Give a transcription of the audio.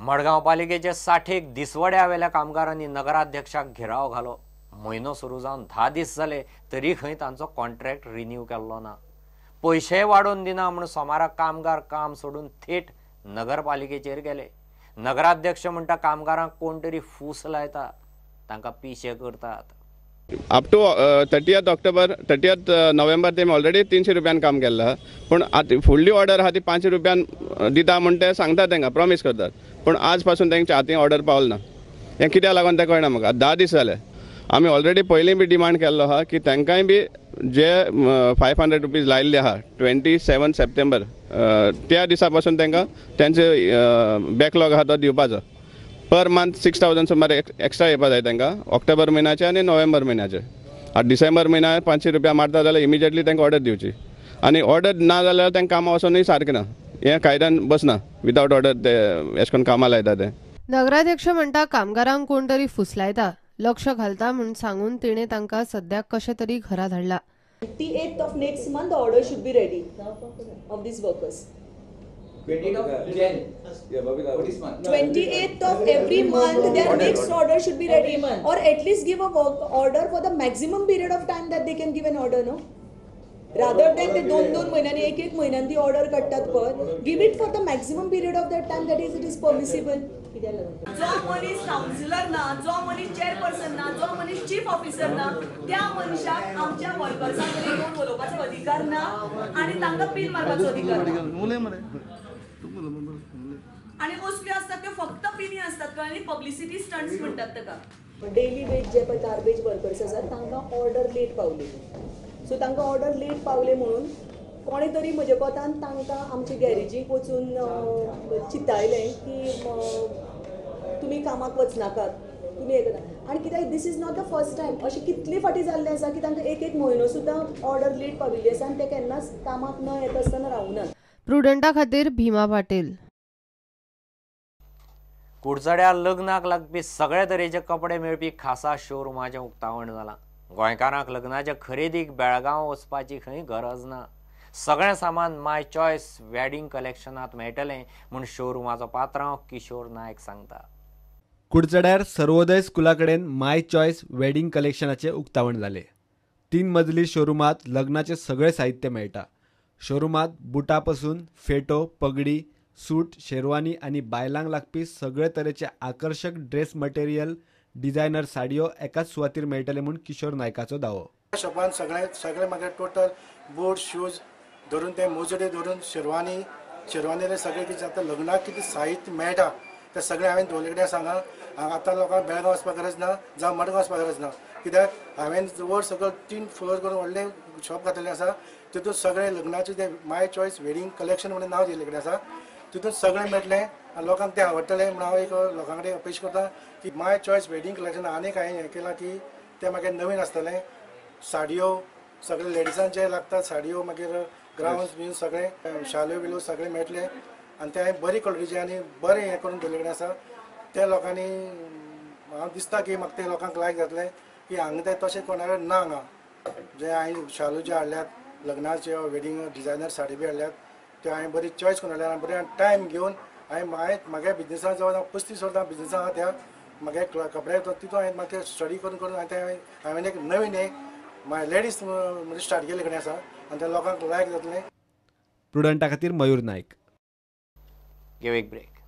मडगांव पालिकेचे 60 दिसवड्यावेल्या कामगारांनी नगराध्यक्षाक घेराव घालो। म्हयनो सुरू जावन 10 दीस जाले तरी खंय तांचो कॉन्ट्रॅक्ट रिन्यू केल्लो ना। पैसे वाडोवन दिना म्हूण सोमाराक कामगार काम सोडून थेट नगरपालिकेचेर गेले। नगराध्यक्ष म्हणटा कामगारांक कोण तरी फूस लायता, तांकां पिशे करतात। अप टू 30th नोव्हेंबर ते ऑलरेडी 300 रुपयान काम केल्लें आहा, पूण आतां फुडली ऑर्डर आहा ती 500 रुपयान दिता म्हूण ते सांगतात, तांकां प्रॉमिस करतात, पूण आज पासून तांच्या हातीन ऑर्डर पावल ना। हें कित्याक लागून तें कळना म्हाका। 10 दीस जाले। आमी ऑलरेडी पयलीं बी डिमांड केल्लो आहा की तांकांय बी जे 500 रुपीज लायिल्ले आहा 27 सप्टेंबर त्या दिसा पासून तांकां तेंचो बॅकलॉग आहा तो दिवपाचो। पर मंथ 6000 सुमार एक्स्ट्रा येवपा जाय तांकां ऑक्टोबर म्हयन्याचे आनी नोव्हेंबर म्हयन्याचे। आतां डिसेंबर म्हयन्यात 500 रुपया मारता जाल्यार इमिजिएटली तांकां ऑर्डर दिवची, आनी ऑर्डर ना जाल्यार तांकां कामां वचोनूय सारकें ना। हें कायद्यान बसना। विदावट ऑर्डर ते अशें करून कामां लायता ते। नगराध्यक्ष म्हणटा कामगारांक कोण तरी फुसलायता, लक्ष घालता म्हूण सांगून तिणें तांकां सद्याक कशें तरी घरा धाडला। 28th of next month the order should be ready of these workers. 28th of Jan. Yeah, Babita. What is month? 28th of every month their next order should be ready, or at least give a work order for the maximum period of time that they can give an order, no? Rather than they दोन महिन्यांनी एक महिन्यांनी order काढतात पर give it for the maximum period of that time that it is permissible. जो मनीस counsellor ना, जो मनीस चेअरपर्सन ना, जो मनीस चीफ ऑफिसर ना, त्या मनशाक आमच्या वर्कर्सांक येऊन बोलवपाचो अधिकार ना आणि तांकां पिन मारपाचो अधिकार ना। आणि असल्यो असतात त्यो फक्त पिनी असतात आणि पब्लिसिटी स्टंट्स म्हणतात ताका। डेली वेज जे पळय गार्बेज वर्कर्स आसात तांकां ऑर्डर लेट पावली, सो तांकां ऑर्डर लेट पावले म्हणून कोणे तरी म्हज्या कोतान तांकां आमचे गॅरेजीक वचून चितायलें की तुमी कामाक वचनाकात, तुमी हें करात। आनी कित्याक this is not the first time, अशें कितले फाटी जाल्लें आसा की तांकां एक म्हयनो सुद्दां ऑर्डर लेट पाविल्ली आसा आनी ते केन्नाच कामाक न येता आसतना रावनात। प्रुडंटा खातीर भीमा पाटील। कुडचड्यार लग्नाक लागपी सगळे तरेचे कपडे मेळपी खासा शोरूमाचें उक्तावण जालां। गोंयकारांक लग्नाच्या खरेदीक बेळगांव वचपाची खंय गरज ना। सगळें सामान माय चॉयस वेडिंग कलेक्शनांत मेळटलें म्हूण शोरूमाचो पात्रांव किशोर नायक सांगता। कुडचड्यार सर्वोदय स्कुला कडेन माय चॉयस वेडिंग कलेक्शनाचें उक्तावण जालें। 3 मजली शोरूमांत लग्नाचें सगळें साहित्य मेळटा। शोरूमांत बुटां पासून फेटो, पगडी, सूट, शेरवानी आनी बायलांक लागपी सगळे तरेचे आकर्षक ड्रेस मटेरियल, डिझायनर साडयो एकाच सुवातेर मेळटले म्हूण किशोर नायकाचो दावो। शॉपान सगळे म्हाका टोटल बूट, शूज धरून ते मोजडे धरून शेरवानी सगळे कितें जाता लग्नाक कितें साहित्य मेळटा ते सगळें हांवें दोले कडेन सांगला। आतां लोकांक बेळगांव वचपाक गरज ना, जावं मडगांव वचपाक गरज ना, कित्याक हांवें वयर सकयल 3 फ्लोर करून व्हडलें शॉप घातलेलें आसा। तितून सगळे लग्नाचे जे माय चॉयस वेडिंग कलेक्शन म्हणून नांव दिल्ले कडेन आसा, तितून सगळें मेळटलें आनी लोकांक तें आवडटलें म्हणून हांव एक लोकां कडेन अपेक्षा करता की माय चॉयस वेडिंग कलेक्शन आनीक हांवें हें केलां की तें मागीर नवीन आसतलें। साडयो सगळे लेडिजांचे लागतात, साडयो मागीर ग्राउंड्स बीन सगळे शाल्यो बिल्यो सगळे मेळटले आनी ते हांवें बरी क्वॉलिटीचे आनी बरें हें करून दवरले कडेन आसा। ते लोकांनी हांव दिसता की म्हाका ते लोकांक लायक जातलें की हांगा ते तशें कोणाकडे ना हांगा जे हांवें शालू जे हाडल्यात लग्नाचे वेडिंग डिझायनर साडी बी हाडल्यात त्यो हांवें बरी चॉयस करून हाडल्यात। बरें टायम घेवन हांवें म्हागे बिजनेसांत जवळ 35 वर्सां बिजनेसांत आहा त्या म्हागे कपडे तितून हांवें म्हाका स्टडी करून हांवें एक नवीन हें लेडीज म्हणजे स्टार्ट केले कडेन आसा आनी ते लोकांक लायक जातलें। प्रुडंटा खातीर मयूर नायक। घेव एक ब्रेक।